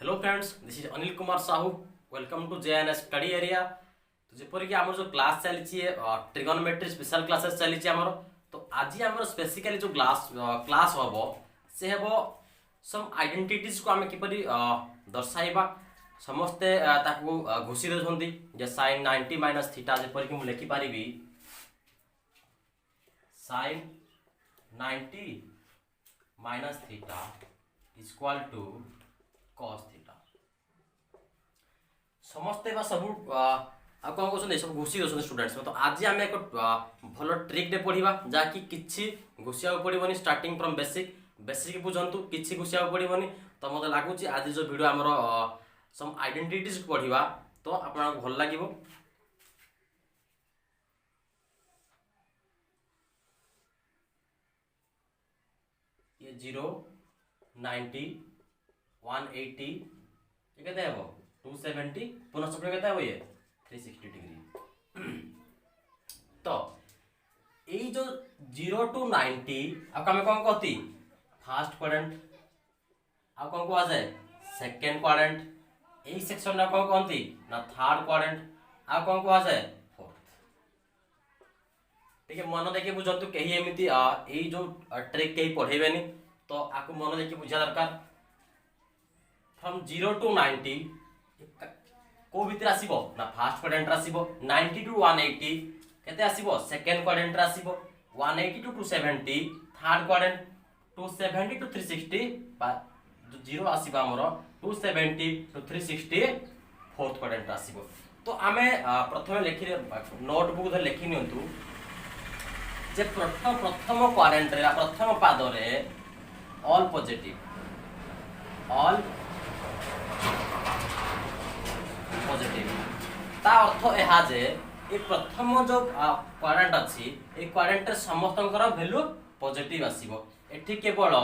Hello friends, this is Anil Kumar Sahu. Welcome to JNS study area. तो जेपरिक आम जो क्लास चली ट्रिगोनोमेट्री स्पेशल क्लासेस चली आमर। तो आज आम स्पेसिकाली जो क्लास हम से हम सम आइडेंटिटीज को आम किपर दर्शाइबा। समस्ते ताकू घोषी दे जे साइन 90 माइनस थीटा जेपरिक मुझे लिखिपारि sine 90 minus theta is equal to cos theta. समस्ते बा सब कौन कहते सब घोषी दौरान स्टूडेंट्स। तो आज आम एक भल ट्रिक पढ़ा जहाँकि किसी घोषिया पड़ोनी स्टार्टिंग फ्रॉम बेसिक बेसिक बुझंतु किसी घोषिया पड़ोनी। तो मत लगुच आज जो वीडियो आमर सम आइडेंटिटीज पढ़ा तो आपको भल लगे। ये 0 90 180 ये कहते हैं 270 पुनः कहते हैं ये 360 डिग्री। तो ये जो 0 to 90 आपको हमें कौन कहती फर्स्ट क्वाड्रेंट आप कौन कहा जाए सेकंड क्वाड्रेंट। यही सेक्शन ना कौन कहती ना थर्ड क्वाड्रेंट आप कौन कहा जाए फोर्थ। ठीक है, मन देखिए बुझंतु कहीं एमती यही जो ट्रिक कहीं पढ़ेबेनी। तो आपको मन देखिए बुझा दरकार। फ्रॉम 0 to 90 को भितर आसीबो ना फर्स्ट क्वाड्रेंट आसीबो। 90 to 180 केते आसीबो सेकंड क्वाड्रेंट आसीबो। 180 to 270 थर्ड क्वाड्रेंट। 270 to 360 बा जो 0 आसीबो हमरो 270 to 360 फोर्थ क्वाड्रेंट आसीबो। तो आमे प्रथमे लिखि नोटबुक धर लिखि नियंतु जे प्रथम क्वाड्रेंट रे प्रथम पाद रे ऑल पॉजिटिव ऑल पॉजिटिव ता अर्थ यह जे ये प्रथम जो क्वाड्रेंट अच्छी ये क्वाड्रेंट समस्त वैल्यू पॉजिटिव आसीबो। एठी केवल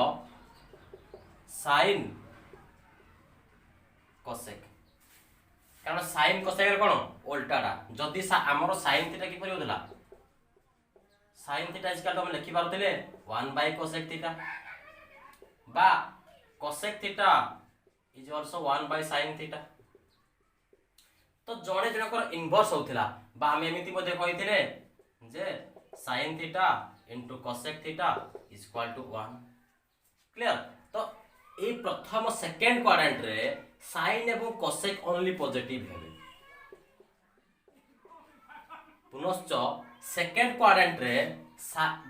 साइन कोसेक कारण साइन कोसेक कोन उल्टाटा जदि हमर साइन थीटा किपरि होतला sine theta is equal to हम लिखि पारतले 1 बाय कोसेक थीटा बा cosec theta is also 1 by sine theta. तो जड़े जनकर इनवर्स होथिला बा हम एमिति मध्ये कहिथिले जे sin theta into cosec theta is equal to 1। Clear. तो ए प्रथम सेकंड क्वाड्रेंट रे sin एवं cosec ओनली पॉजिटिव हेबे। पुनश्च सेकंड क्वाड्रेंट रे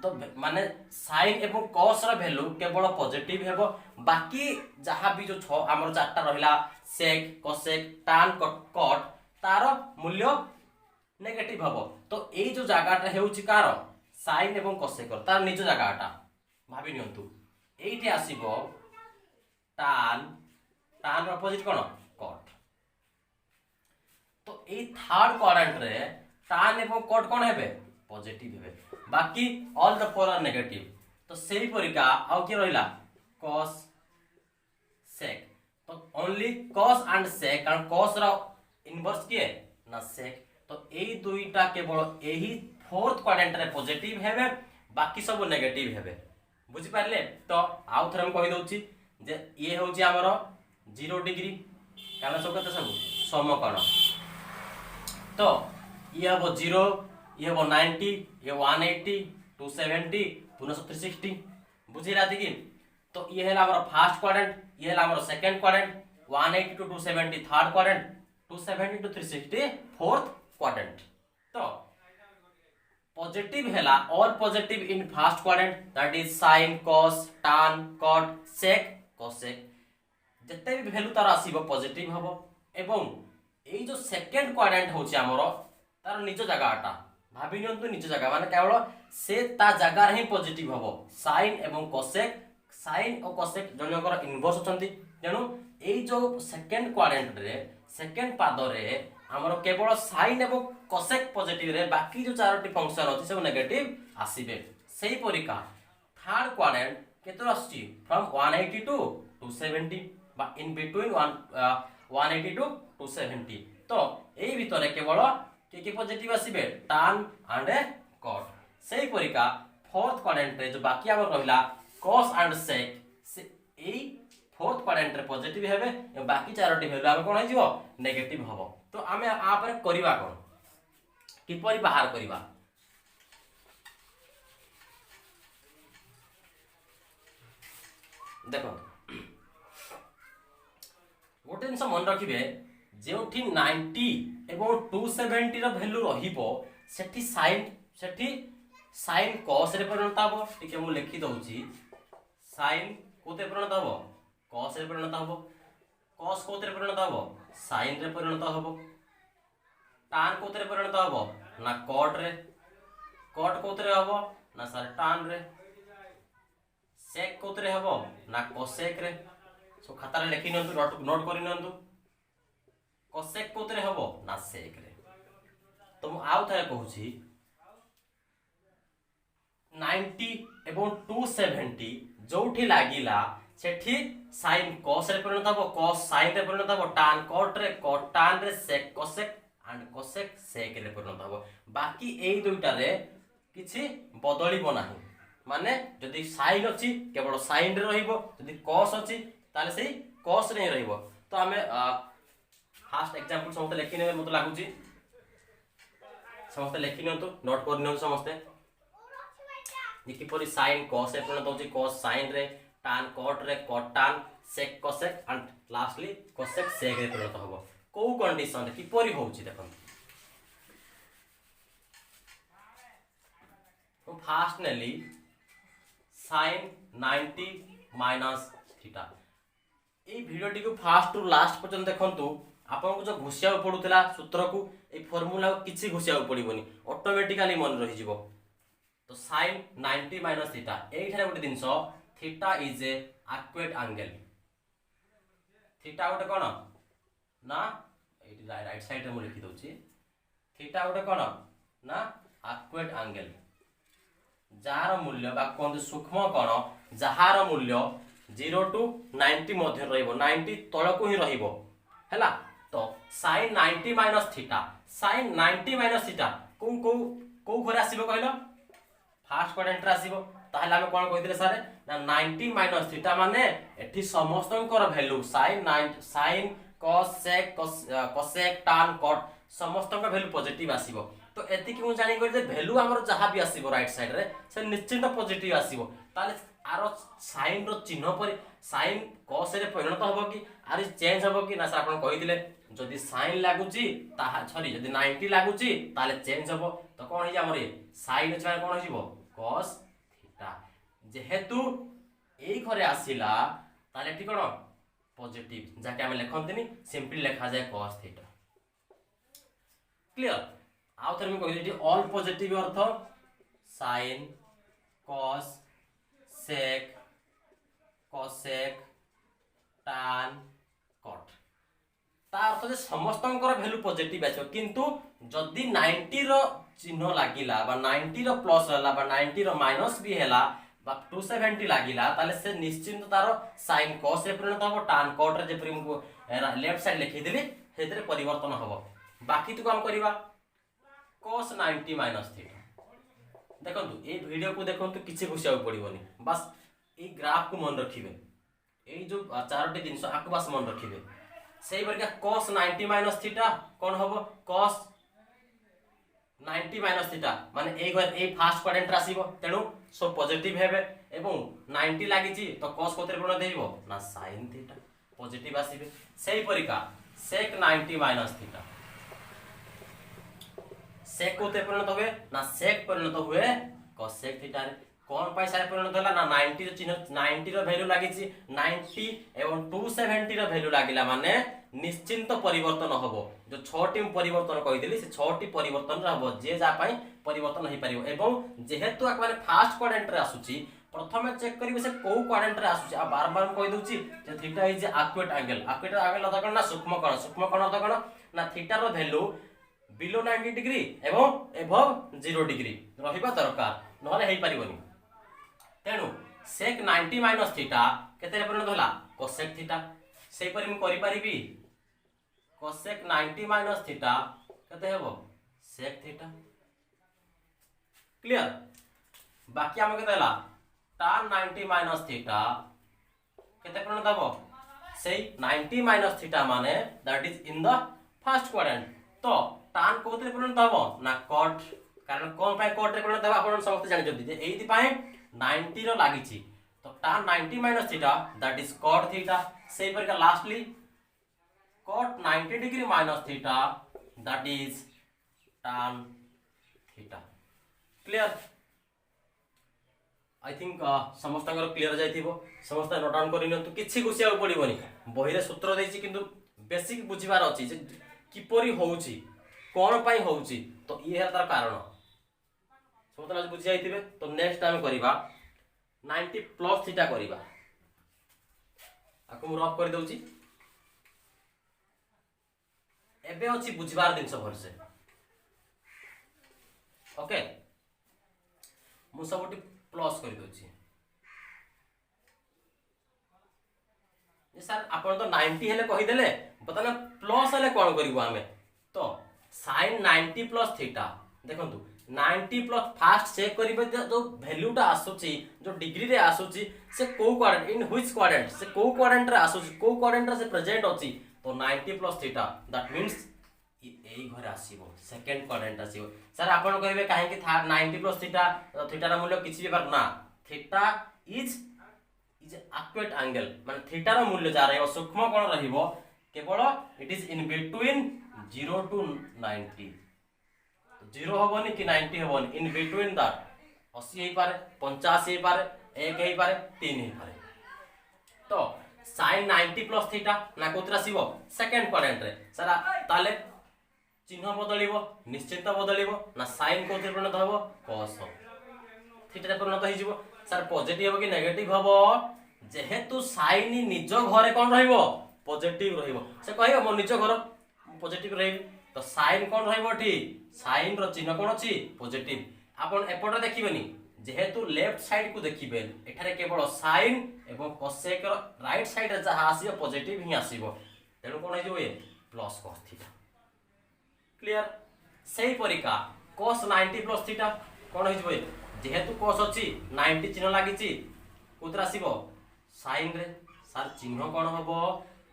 तो माने sin एवं cos रा वैल्यू केवल पॉजिटिव हेबो। बाकी जहां भी जो 6 हमर चारटा रहिला sec cosec tan cot तार मूल्य नेगेटिव हबो। तो एई जो जगाटा हेउची कार साइन एवं कोसेकर तार निज जगाटा भाबी नियंतु एइठी आसीबो tan tan रो अपोजिट कोन कॉट। तो एई थर्ड क्वाड्रेंट रे tan एवं कॉट कोन हेबे पॉजिटिव हेबे। बाकी all the four are negative. तो सेही परिका आउ के रहिला cos sec। तो ओनली cos एंड sec कारण cos रो इनवर्स किए ना सेक। तो एई दुईटा केवल एही फोर्थ क्वाड्रेंट रे पॉजिटिव हेबे बाकी सब नेगेटिव हेबे। बुझि पारले। तो आउ थरे हम कहि दोछि जे ये होछि हमरो 0 डिग्री कारण सब कते सब समकोण। तो ये हबो 0 ये हबो 90 ये 180 270 पुनः 360 बुझि राति कि। तो ये हैला हमरो फर्स्ट क्वाड्रेंट ये हैला हमरो second quadrant 180 to 270 third quadrant 270 to 360 fourth quadrant. तो पॉजिटिव हैला all positive in first quadrant that is sin cos tan cot sec cosec जते भी वैल्यू तार आसीबो पॉजिटिव हबो। एवं एई जो सेकंड क्वाड्रेंट होछि हमरो तार निज जगाटा भाबी नियंतु निज जगह माने केवल से ता जगह रे ही पॉजिटिव हबो। sin एवं cosec sin और cosec जनकर इनवर्स अछंती तेनु एई जो सेकंड क्वाड्रेंट रे सेकंड पाद रे हमरो केवल sin एवं cosec पॉजिटिव रे बाकी जो चारोटी फंक्शन अछि सब नेगेटिव आसीबे। सेही परिका थर्ड क्वाड्रेंट केतो आछि फ्रॉम 180 टू 270 बा इन बिटवीन 180 टू 270। तो एई भितरे केवल के पॉजिटिव आसीबे tan एंड cot। सेही परिका फोर्थ क्वाड्रेंट रे जो बाकी हमर रहिला cos एंड sec से एई फोर्थ क्वाड्रेंट रे पॉजिटिव हेबे ए बाकी चारोटी वैल्यू आमे कोन हो जिवो नेगेटिव हबो। तो आमे आ पर करिवा कोन किपरि बाहर करिवा देखो गोटे जिनस मन रखिबे जेउठी 90 एवं 270 रो वैल्यू रहिबो सेठी साइन cos रे परिणत हबो। ठीक है मु लिखि दउची साइन कोते परिणत हबो cos रे परिणत हबो cos कोते परिणत हबो साइन रे परिणत हबो tan कोते परिणत हबो ना cot रे cot कोते हबो ना सर tan रे sec कोते हबो ना cosec रे। सो खाता रे लिखि नंतु नोट करि नंतु cosec कोते हबो ना sec रे। तो मु आउ थारे कहूची 90 एवं 270 जोठी लागिला सेठी sin cos रे परिणत हबो cos sin रे परिणत हबो tan cot रे cot tan रे sec cosec and cosec sec रे परिणत हबो। बाकी एई दुईटा रे किछि बदलिबो नाही माने जदि sin अछि केवल sin रे रहिबो जदि cos अछि ताले सेही cos रे रहिबो। तो हमें फास्ट एग्जांपल समस्त लेखि नेबे मते लागुची समस्त लेखि नियंतु नोट कर नियंतु समस्त देखि परि sin cos रे परिणत होची cos sin रे tan cot रे cot tan sec cosec and lastly cosec sec रे परिणत हबो। को कंडीशन रे किपरि होउची देखन तो फास्ट नेली sin 90 माइनस थीटा ए भिडियोटी को फास्ट टू लास्ट पर्यंत देखंतु आपन को जो घुसिया पडुतला सूत्र को ए फार्मूला को किछि घुसिया पडिबोनी ऑटोमेटिकली मन रहि जिवो। तो sin 90 माइनस थीटा एई थारे गोटे दिनसो theta is a acute angle theta गोटे कोन ना एटी राइट साइड रे मु लिखि दोची थीटा गोटे कोन ना एक्वेट एंगल जार मूल्य बा कोन सूक्ष्म कोण जहार मूल्य 0 टू 90 मध्य रहिबो 90 तळको ही रहिबो हैला। तो sin 90 minus theta sin 90 minus theta को घरे आसीबो कहलो फास्ट क्वाड्रेंट रे आसीबो ताहले हम कोन कहितले सारे ना 90 माइनस थीटा माने एठी समस्तनकर value sin cos sec cosec tan cot समस्तनकर वैल्यू पॉजिटिव आसीबो। तो एति कि मु जानि कर जे वैल्यू हमर जहा भी आसीबो राइट साइड रे से निश्चित पॉजिटिव आसीबो ताले आरो साइन रो चिन्ह पर साइन cos रे परिणत हबो कि आरि चेंज हबो कि ना सर आपण कहिदिले जदि साइन लागुची ताहा सॉरी जदि 90 लागुची ताले चेंज हबो। तो कोन हे हमर साइन छ कोन हिबो cos थीटा जेहेतु एई घरे आसीला ताले ठीक कोन पॉजिटिव जाके हम लेखंतनी सिंपली लेखा जाय cos थीटा क्लियर। आउ थर में कहिदिटी ऑल पॉजिटिव अर्थ sin cos sec cosec tan cot ता अर्थ जे समस्तनकर वैल्यू पॉजिटिव आछो किंतु जदी 90 रो चिन्ह लागिला बा 90 रो प्लस होला बा 90 रो माइनस भी हैला बा 270 लागिला ताले से निश्चित तारो sin cos रे परिणत हबो tan cot रे जे प्रिम लेफ्ट साइड लिखि देली हेतरे परिवर्तन हबो। बाकी तो काम करबा cos 90 माइनस थीटा देखंतु ए वीडियो को देखंतु किछि घुसिया पड़िबोनी बस ए ग्राफ को मन रखिबे ए जो चारोटी दिन आकु बस मन रखिबे सेही बरका cos 90 माइनस थीटा कोन हबो cos 90 माइनस थीटा माने ए फास्ट क्वाड्रेंट रासिबो तेनु सब पॉजिटिव हेबे एवं 90 लागि छी तो cos कोतरे गुण देइबो ना sin थीटा पॉजिटिव आसीबे। सेही परिका sec 90 माइनस थीटा sec कोते परिणत हुए ना sec परिणत हुए cosec थीटा रे कोन पैसा रे परिणत होला ना 90 रो चिन्ह 90 रो वैल्यू लागि छी 90 एवं 270 रो वैल्यू लागिला माने निश्चित परिवर्तन हबो जो 6टी परिवर्तन कहिदिली से 6टी परिवर्तन रहबो जे जा पई परिवर्तन होई परिबो एवं जेहेतु आ माने फास्ट क्वाड्रेंट रे आसुची प्रथमे चेक करिवे से को क्वाड्रेंट रे आसुची आ बार बार कहि दउची जे थीटा इज एक्वेट एंगल अदा कण ना सूक्ष्म कण अदा कण ना theta rho value below 90 degree एवं एबव 0 डिग्री रहिबा दरकार नहले हेई परिबोनी। तेनु sec 90 माइनस थीटा केते परिणत होला cosec थीटा सेही परि हम करि परिबी cosec 90 माइनस थीटा केते हेबो sec थीटा क्लियर। बाकी हम केते होला tan 90 माइनस थीटा केते परिणत हबो से 90 माइनस थीटा माने that is in the first quadrant. तो tan कोथरे परिणत हबो ना cot, कारण कोन पाए cot रे परिणत हबो आपण समस्त जानि जति जे एइति पाए 90 रो लागि छि। तो tan 90 minus theta that is cot theta. सेही परिका lastly cot 90 degree minus theta that is tan theta. Clear? I think समस्त क्लियर जाइथिबो। समस्त नोट डाउन करि नतु, किछि गुसिया पड़िबोनी। बही रे सूत्र देछि किंतु बेसिक बुझिबार अछि जे किपरि होउछि, कोन पई होउछि, तो ई है तार कारण। समस्त आज बुझि जाइथिबे। तो नेक्स्ट टाइम करिबा 90 प्लस थीटा करिबा। आकु मु रफ कर दउछि। एबे अछि बुझिबार दिनस भरसे। ओके, मु सबटी प्लस कर दउछि। सर आपण तो 90 हेले कहि देले, बताना प्लस हेले कोन करिवो हमें। तो sin 90 प्लस थीटा देखंतु 90 प्लस फास्ट चेक करिवे जो वैल्यूटा आसुची, जो डिग्री रे आसुची से को क्वाड्रेंट, इन व्हिच क्वाड्रेंट, से को क्वाड्रेंट रे आसुची, को क्वाड्रेंट रे से प्रेजेंट अछि। तो 90 प्लस थीटा दैट मींस एई घर आसीबो, सेकंड क्वाड्रेंट आसीबो। सर आपण कहिबे काहे कि 90 प्लस थीटा, थीटा रा मूल्य किछि भी बार ना, थीटा इज एक्यूरेट एंगल, माने थीटा रा मूल्य जा रहइबो सूक्ष्म कोण रहिबो केवल it is in between 0 to 90। 0 हबोनी कि 90 हबोनी, इन बिटवीन दैट 80 हेई पारे, 85 हेई पारे, 1 हेई पारे, 3 हेई पारे। तो sin 90 प्लस थीटा ना कोतरा आसीबो सेकंड क्वाड्रेंट रे। सर ताले चिन्ह बदलिबो, निश्चित बदलिबो ना, sin कोतरे परिणत हबो cos थीटा रे परिणत हेई जिवो। सर पॉजिटिव हो कि नेगेटिव हबो, जेहेतु sin निज घरे कोन रहइबो पॉजिटिव रहइबो। से कहइबो मो निज घर पॉजिटिव रहइबो, तो sin कोन रहइबो ठी, sin रो चिन्ह कोन अछि पॉजिटिव। आपण एपटे देखिबेनी, जेहेतु लेफ्ट साइड को देखिबे एठारे केवल sin एवं cosec रो राइट साइड रे जहा आसीबो पॉजिटिव ही आसीबो, तेनु कोन हेजिबो ए प्लस cos थीटा। क्लियर? सेही परिका cos 90 प्लस थीटा कोन हेजिबो ए, जेहेतु cos अछि 90 चिन्ह लागिछि कोतरा आसीबो sin रे। सर चिन्ह कोन हबो,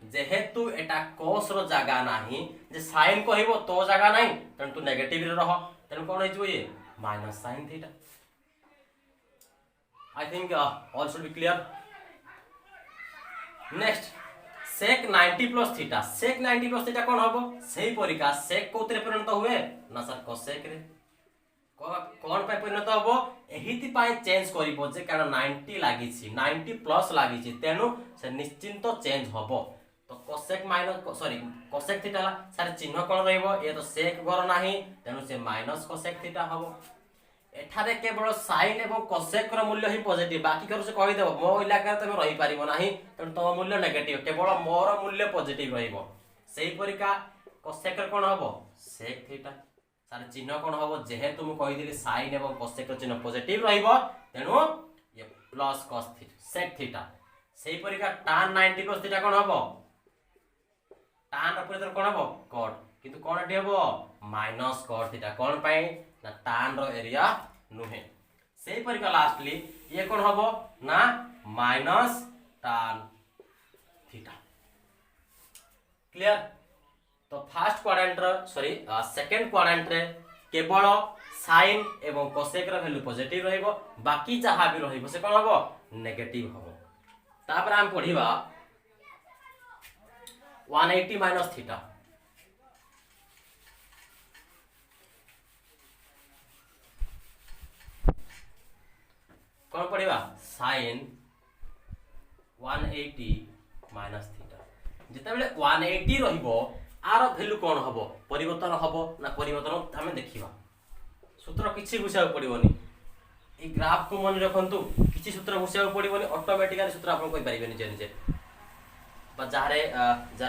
जेहेतु एटा cos रो जागा नाही, जे sin कहइबो तो जागा नाही, तन तू नेगेटिव रे रह, तन कोन हेजिबो ए minus sin theta. I think all should be clear. Next sec 90 plus theta. sec 90 plus theta कोन हबो, सेही परिका sec कोतरे परिणत हुए ना सर cosec रे। कोन पे परिणत हबो, एहिति पाए चेंज करिवो जे कारण 90 लागि छि, 90 प्लस लागि छि, तेनु से निश्चिंत चेंज हबो। तो cosec minus sorry cosec theta sir चिन्ह कोन रहइबो, ए तो sec घर नाही, तेनु से माइनस cosec थीटा हबो। एठारे केवल sin एवं cosec रो मूल्य ही पॉजिटिव, बाकी करू से कहि देबो मो इलाका रे तमे रहि पारिबो नाही, तेनु तो मूल्य नेगेटिव, केवल मोर मूल्य पॉजिटिव रहइबो। सेही परिका cosec रो कोन हबो sec थीटा। सर चिन्ह कोन हबो, जेहेतु मु कहि दिली sin एवं cosec रो चिन्ह पॉजिटिव रहइबो, तेनु ये plus cos theta sec theta. सेही परिका tan 90 प्लस थीटा कोन हबो, tan ऑपरेटर कोन हबो cot, किंतु कोन एठी हबो माइनस cot थीटा। कोन पई ना tan रो एरिया नुहे। सेही परिका लास्टली ये कोन हबो ना माइनस tan थीटा। क्लियर? तो फर्स्ट क्वाड्रेंट रो सॉरी सेकंड क्वाड्रेंट रे केवल sin एवं cosec रो वैल्यू पॉजिटिव रहइबो, बाकी जहा भी रहइबो से कोन हबो नेगेटिव हबो। तापर हम पढिबा 180 माइनस थीटा। कोन पढिबा sin 180 माइनस थीटा। जेतेबेले 180 रहिबो आर वैल्यू कोन हबो, परिवर्तन हबो ना परिवर्तन हमें देखिबा। सूत्र किछि बुझाउ पडिबोनी, ए ग्राफ को मन रखंतु, किछि सूत्र बुझाउ पडिबोनी, ऑटोमेटिकली सूत्र आपण कहि परिबेनी जे जे बा जारे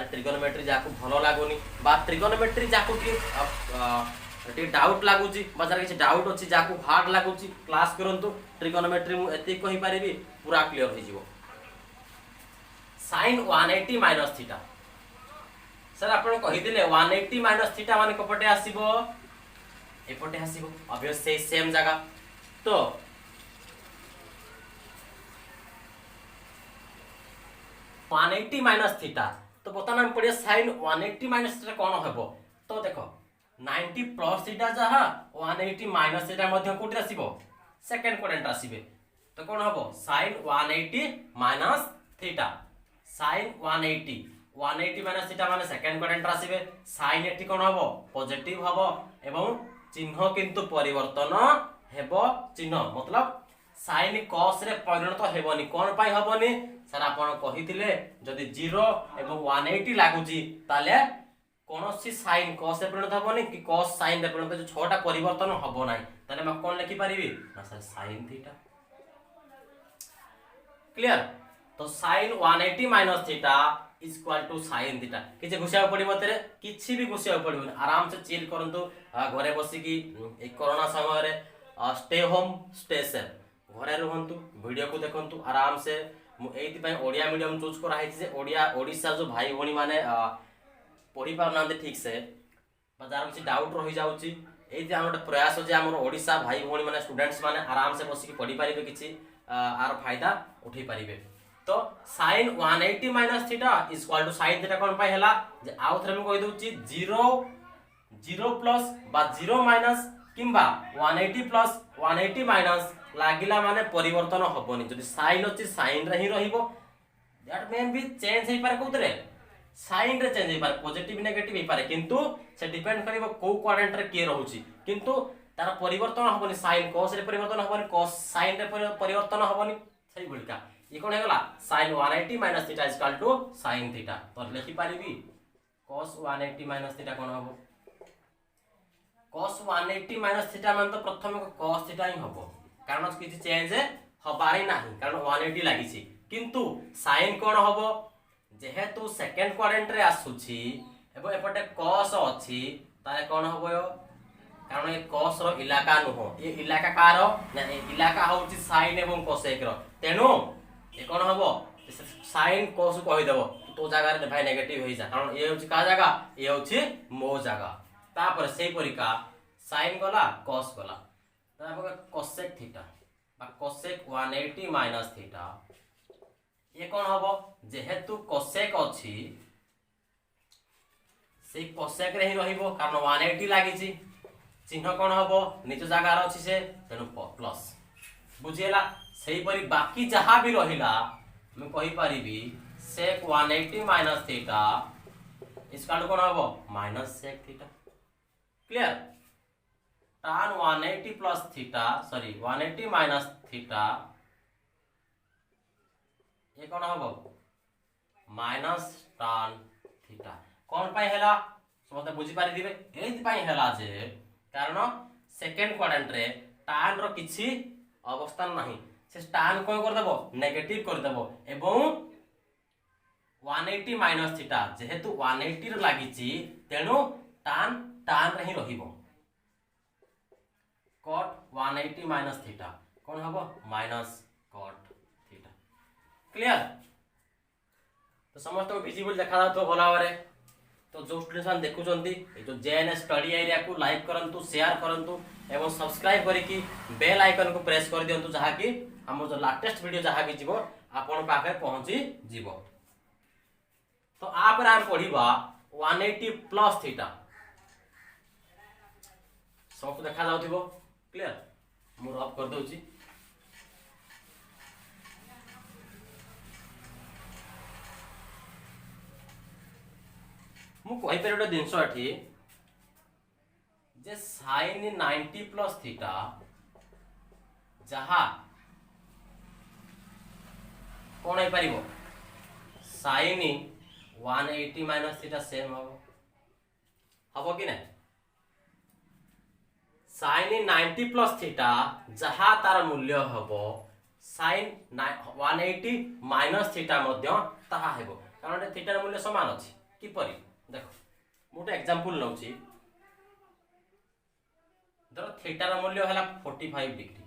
ट्रिगोनोमेट्री जाकू भलो लागोनी बा ट्रिगोनोमेट्री जाकू टी डाउट लागुची बा जार किछि डाउट अछि जाकू हार्ड लागुची, क्लास करंतु। ट्रिगोनोमेट्री मु एते कहि परिबी पूरा क्लियर हो जिवो। sin 180 minus theta. सर आपण कहि दिले 180 माइनस थीटा माने कपटे आसीबो, एपटे आसीबो, ऑब्वियस से सेम जगह। तो 180 माइनस थीटा तो बर्तमान हम पढ़िया sin 180 माइनस थीटा कौन हेबो तो देखो 90 प्लस थीटा जहा 180 माइनस थीटा मध्य कोठी आसीबो सेकंड क्वाड्रेंट आसीबे तो कौन हबो sin 180 minus theta sin 180 minus theta माने सेकंड क्वाड्रेंट आसीबे sin 80 कौन हबो पॉजिटिव हबो एवं चिन्ह किंतु परिवर्तन हेबो चिन्ह मतलब sin cos रे परिणत हेबोनी कोन पाई हेबोनी सर आपण कहिथिले जदि 0 एवं 180 लागुची ताले कोनोसी sin cos रे परिणत हेबोनी कि cos sin रे परिणत जो छोटा परिवर्तन हबो नाही ताले म कोन लिखि परिबी ना सर sin थीटा क्लियर तो sin 180 minus theta is equal to sin theta किछ घुसिया पड़िबो तरे किछि भी घुसिया पड़िबो आराम से चिल करंतु घरे बसी की ए कोरोना समय रे स्टे होम स्टे सेफ घरे रहंतु वीडियो को देखंतु आराम से एथि पय ओडिया मीडियम चूज करा है जे ओडिया ओडिसा जो भाई भणी माने पढ़ी पार नांदे ठीक से बाजार किछि डाउट रहि जाउची एथि हमर प्रयास जे हमर ओडिसा भाई भणी माने स्टूडेंट्स माने आराम से बसी की पढ़ी पारिबे किछि आर फायदा उठै पारिबे तो sin 180 minus theta is equal to sin theta कोन पाई हला जे आउ थरे हम कहि दउची 0 प्लस बा 0 माइनस किंबा 180 प्लस 180 माइनस लागिला माने परिवर्तन हबोनी जदि sin अछि sin रे ही रहिबो दैट मेन भी चेंज हे पारे कोतरे sin रे चेंज हे पारे पॉजिटिव नेगेटिव हे पारे किंतु से डिपेंड करिवो को क्वाड्रेंट रे के रहउची किंतु तार परिवर्तन हबोनी sin cos रे परिवर्तन हबोनी cos sin रे परिवर्तन हबोनी सही बोलका ये कोन हेगला sin 180 minus theta is equal to sin theta तो लिखि पारिबी cos 180 माइनस थीटा कोन हबो cos 180 माइनस थीटा मान तो प्रथम cos थीटा ही हबो कारण किछि चेंज हबारी नाही कारण 180 लागि छि किंतु sin कोन हबो जेहेतु सेकंड क्वाड्रेंट रे आसुछि एबो एपटे cos अछि ताले कोन हबो यो कारण ये cos रो इलाका नुहो ये इलाका कार ना इलाका होछि sin एवं cosec रो तेनु ये कोन हबो sin cos कहि देबो तो जगह रे भाई नेगेटिव होई जा कारण ये होछि का जगह ये होछि मो जगह तापर सेही परिका sin गला cos गला तापर cosec थीटा बा cosec 180 माइनस थीटा ये कोन हबो जेहेतु cosec अछि से cosec रे ही रहिबो कारण 180 लागि छि चिन्ह कोन हबो निज जगह रे अछि से तेनु प्लस बुझियला सेही परि बाकी जहां भी रहिला मैं कहि परिबी sec 180 माइनस थीटा इसका कोन हबो minus sec theta clear tan 180 plus theta sorry 180 minus theta ये कोन हबो माइनस tan थीटा कोन पाई हैला समते बुझी पारि दिबे एथि पाई हैला जे कारण सेकंड क्वाड्रेंट रे tan रो किछि अवस्था नाही से tan कोन कर देबो नेगेटिव कर देबो एवं 180 माइनस थीटा जेहेतु 180 रे लागि छि तेनु tan रे ही रहिबो cot 180 माइनस थीटा कोन हबो माइनस cot थीटा क्लियर तो समस्त विजिबल देखा तो भला बारे तो जो स्टूडेंट्स मान देखु जंती ए जो जेएनएस स्टडी एरिया को लाइक करंतु शेयर करंतु एवं सब्सक्राइब करी की बेल आइकन को प्रेस कर दियंतु जहा कि हमर जो लेटेस्ट वीडियो जहा भी जीवो आपन पाखे पहुंची जीवो तो आप हम पढ़िबा 180 प्लस थीटा सब देखा जाउथिबो क्लियर मु रफ कर दउची मु कहि पर एक दिनसो अठी जे sin 90 प्लस थीटा जहा कोन है परिबो sin 180 माइनस थीटा सेम हबो कि नै sin 90 प्लस थीटा जहा तार मूल्य हबो sin 180 माइनस थीटा मध्य ताहा हेबो कारण थीटा मूल्य समान अछि कि परि देखो मोटे एग्जांपल नउची धर थीटा रा मूल्य हला 45 डिग्री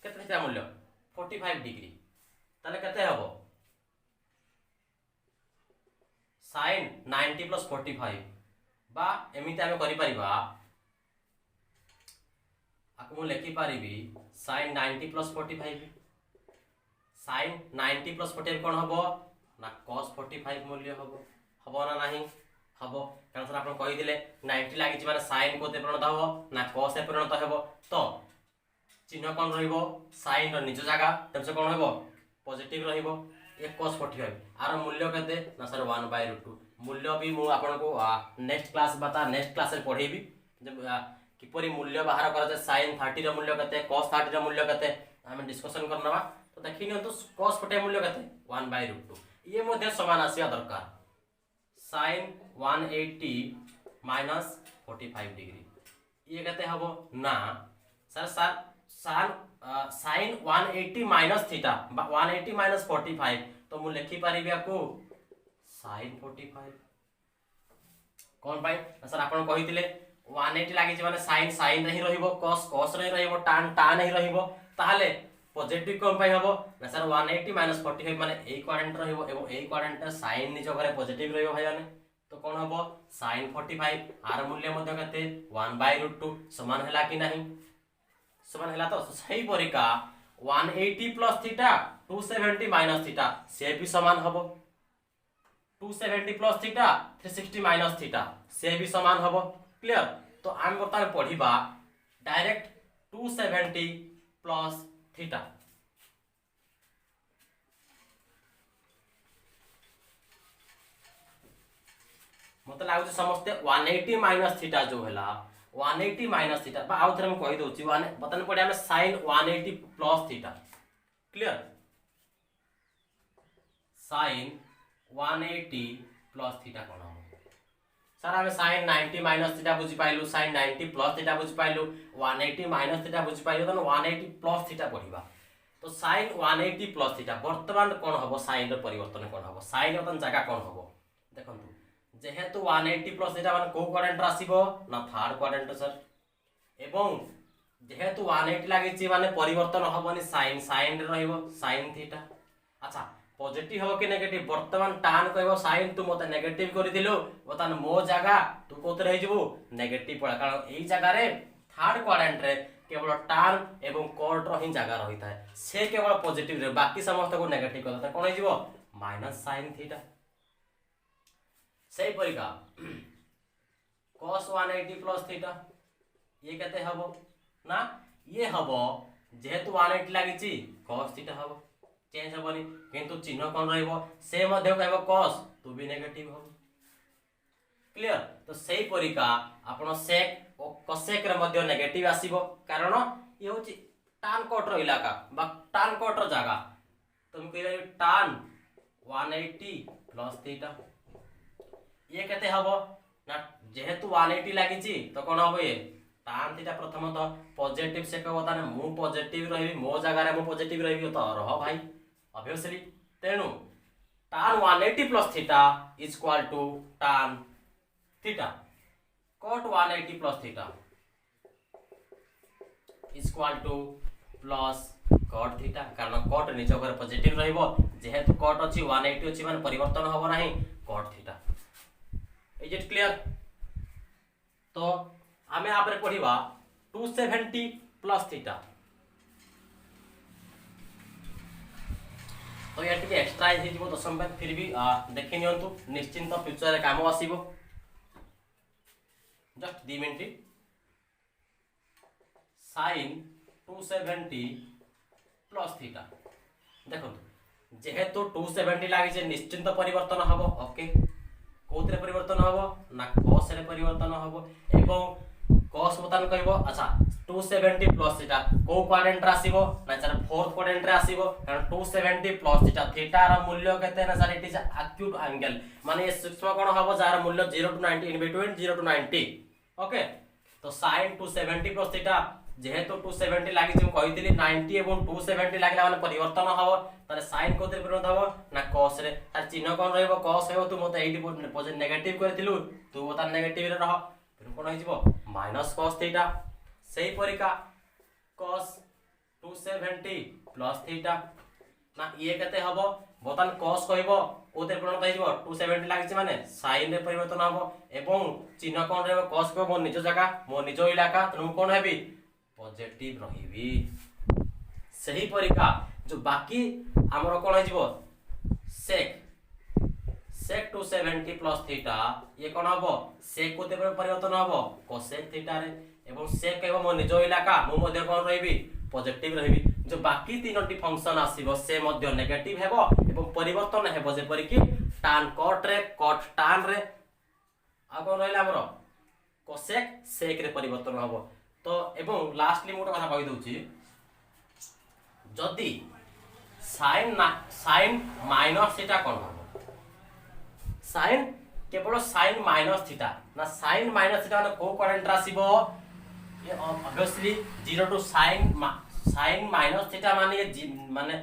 केते थीटा मूल्य 45 डिग्री ताले केते हबो sin 90 प्लस 45 बा एमिते हम करि परिबा आकु लेखि पारिबी sin 90 प्लस 45 sin 90 प्लस 45 कोन हबो ना cos 45 मूल्य हबो ना नहीं हबो कारण सर आपण कहि दिले 90 लागि माने sin कोते परिणत हबो ना cos ए परिणत हबो तो चिन्ह कोन रहिबो sin रो निज जागा तब से कोन हबो पॉजिटिव रहिबो ये cos 45 आर मूल्य केते ना सर 1/√2 मूल्य भी मु आपण को नेक्स्ट क्लास बता नेक्स्ट क्लास रे पढेबी जब किपरि मूल्य बाहर करा जाय sin 30 रो मूल्य केते cos 30 रो मूल्य केते हम डिस्कशन करनवा तो देखि नियंतु cos 45 मूल्य केते 1/√2 ये मध्ये समान आसिया दरकार sin 180 माइनस 45 डिग्री ये केते हबो ना sir sir sin 180 minus theta 180 minus 45 तो मु लिखि पारिबि आको sin 45 कोन पाई सर आपण कहितिले 180 लागि जे माने sin रे ही रहिबो cos रे रहिबो tan ही रहिबो ताहाले पॉजिटिव कोन पाई हबो ना सर 180 माइनस 45 माने ए क्वाड्रेंट रहिबो एवं ए क्वाड्रेंट sin निज घरे पॉजिटिव रहिबो भाई माने तो कोन हबो sin 45 आर मूल्य मध्ये कते 1/√2 समान हैला कि नहीं समान हैला तो सही परिका 180 प्लस थीटा 270 माइनस थीटा से भी समान हबो 270 प्लस थीटा 360 माइनस थीटा से भी समान हबो क्लियर तो हम बता पढ़िबा डायरेक्ट 270 प्लस थीटा मतलब लागु समस्ते 180 माइनस थीटा जो हैला 180 माइनस थीटा बा आउ थरे हम कहि दोछि बतन पड़े हम sin 180 plus theta clear sin 180 plus theta कोन हो सर हम sin 90 माइनस थीटा बुझी पाइलु sin 90 प्लस थीटा बुझी पाइलु 180 माइनस थीटा बुझी पाइलु तो 180 प्लस थीटा पढिबा तो sin 180 प्लस थीटा वर्तमान कोन हबो sin रो परिवर्तन कोन हबो sin वर्तमान जगह कोन हबो देखंतु जेहेतु 180 प्लस थीटा माने को क्वाड्रेंट आसीबो ना थर्ड क्वाड्रेंट सर एवं जेहेतु 180 लागिछि माने परिवर्तन हबोनी sin रे रहइबो sin थीटा अच्छा पॉजिटिव हो कि नेगेटिव वर्तमान tan कहबो sin तू मते नेगेटिव करि दिलो वर्तमान मो जगह तू कोत रहि जबो नेगेटिव पड़ा कारण एई जगह रे थर्ड क्वाड्रेंट रे केवल tan एवं cot रो ही जगह रहिता है से केवल पॉजिटिव रे बाकी समस्त को नेगेटिव करता कोन हो जबो माइनस sin थीटा सही परिका cos 180 प्लस थीटा ये कहते हबो ना ये हबो जेहेतु 180 लागिछि cos थीटा हबो चेंज हबोनी किंतु चिन्ह कोन रहइबो से मध्ये कहबो cos तू भी नेगेटिव हो क्लियर तो सही परिका आपण sec और cosec रे मध्ये नेगेटिव आसीबो कारण ये होछि tan cot रो इलाका बा tan cot रो जगह तुम कहबे tan 180 प्लस थीटा ये कहते हबो ना जेहेतु 180 लागिछि तो कोन हबो ये tan थीटा प्रथमतः पॉजिटिव से कहबो ताने मु पॉजिटिव रहिबी मो जगह रे मु पॉजिटिव रहिबी तो रह भाई ऑब्वियसली तेनु tan 180 plus theta is equal to tan theta cot 180 plus theta is equal to plus cot theta कारण cot निज घर पॉजिटिव रहइबो जेहेतु cot अछि 180 अछि माने परिवर्तन हबो नाही cot theta is it clear तो हमें यहाँ पर पढ़िबा 270 प्लस थीटा तो ये टिके एक्स्ट्रा हे जिवो तो संबंध फिर भी देखि नियंतु निश्चिंत फ्यूचर रे काम आसीबो just 2 minute sin 270 plus theta देखो जेहेतु 270 लागि जे निश्चिंत परिवर्तन हबो ओके कोथरे परिवर्तन हबो ना cos रे परिवर्तन हबो एवं cos बतन कहबो अच्छा 270 प्लस थीटा को क्वाड्रेंट रे आसीबो ना सर फोर्थ क्वाड्रेंट रे आसीबो कारण 270 प्लस थीटा थीटा रा मूल्य केते ना sir it is acute angle माने सूक्ष्म कोण हबो जार मूल्य 0 to 90 in between 0 to 90 okay तो sin 270 प्लस थीटा जेहेतु 270 लागि जे कहितली 90 एवं 270 लागला माने परिवर्तन हबो तारे sin कोते परिवर्तन हबो ना cos रे तार चिन्ह कोन रहबो cos हेबो तू मते 80 पॉजिटिव नेगेटिव करथिलु तू बता नेगेटिव रे रह फिर कोन हो जिवो माइनस cos थीटा सही परिका cos 270 प्लस थीटा ना ये केते हबो बतन cos कहबो कोते परिवर्तन होइबो 270 लागिछ माने sin रे परिवर्तन हबो एवं चिन्ह कोन रहबो cos को मो निज जगह मो निज इलाका तनु कोन हेबी पॉजिटिव रहिबी सही परिका जो बाकी हमरो कोन हो जिवो sec sec 270 प्लस थीटा ये कौन हम sec को परिवर्तन हम cosec थीटा रे एवं sec कहबो मो निज इलाका मो मध्ये कोन रहबी पॉजिटिव रहबी जो बाकी तीनोटी फंक्शन आसीबो से मध्ये नेगेटिव हेबो एवं परिवर्तन हेबो जे परि कि tan cot रे cot tan रे आ कोन रहला हमरो cosec sec रे परिवर्तन हबो तो एवं लास्टली मोटा कथा कहि दउची जदी sin माइनस थीटा कोन हबो sin केवल sin माइनस थीटा ना sin माइनस थीटा को करंट रासिबो ये obviously 0 to sin minus theta माने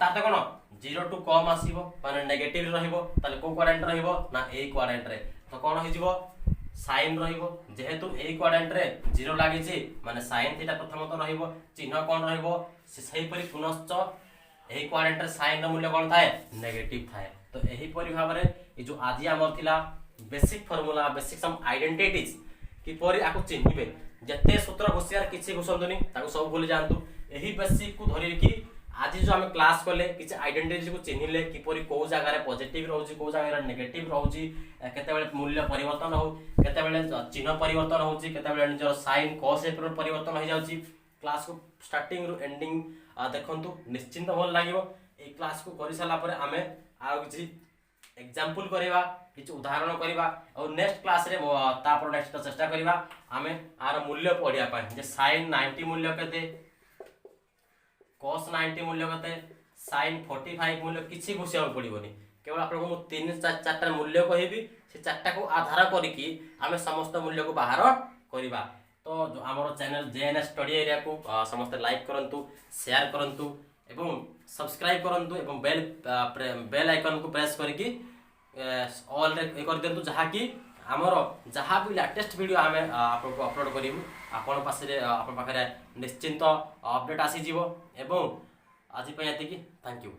ताते कोन 0 टू कम आसीबो माने नेगेटिव रहिबो ताले को क्वाड्रेंट रहिबो ना ए क्वाड्रेंट रे तो कोन हो जिवो sin रहिबो जेहेतु ए क्वाड्रेंट रे 0 लागि छी माने sin थीटा प्रथमत रहिबो चिन्ह कोन रहिबो सेही परि पुनश्च ए क्वाड्रेंट रे sin रो मूल्य कोन थाए नेगेटिव थाए तो एही परि भाबरे ए जो आजि हमर थिला basic formula basic sum identities कि परि आकु चिन्हिबे जते सूत्र होशियार किछि घुसंतुनी ताको सब भूली जानतु एही बेसिक को धरि कि आज जो हम क्लास कले किछि आइडेंटिटी को चिन्हिले कि परि को जगह रे पॉजिटिव रहउची को जगह रे नेगेटिव रहउची केते बेले मूल्य परिवर्तन हो केते बेले चिन्ह परिवर्तन होउची केते बेले निजर साइन cos ए परिवर्तन हो जाउची क्लास को स्टार्टिंग रु एंडिंग देखंतु निश्चिंत भल लागिवो ए क्लास को करि साला परे हमें आ किछि एग्जांपल करिवा किछि उदाहरण करिवा और नेक्स्ट क्लास रे तापर नेक्स्ट चेष्टा करिवा हमें आर मूल्य पढिया पाए जे sin 90 मूल्य केते cos 90 मूल्य केते sin 45 मूल्य किछि घुसिया पड़िबोनी केवल आपन को तीन चारटा मूल्य कहबी से चारटा को आधार करिकि हमें समस्त मूल्य को बाहर करिवा तो जो हमर चैनल जेएनएस स्टडी एरिया को समस्त लाइक करंतु शेयर करंतु एवं सब्सक्राइब करंतु एवं बेल आइकन को प्रेस करके ऑल रे कर देंतु जहा कि हमर जहा भी लेटेस्ट वीडियो हमें आपको अपलोड करिवु आपन पासे आपन पाखरे निश्चिंत अपडेट आसी जीवो एवं आज पे एति कि थैंक यू।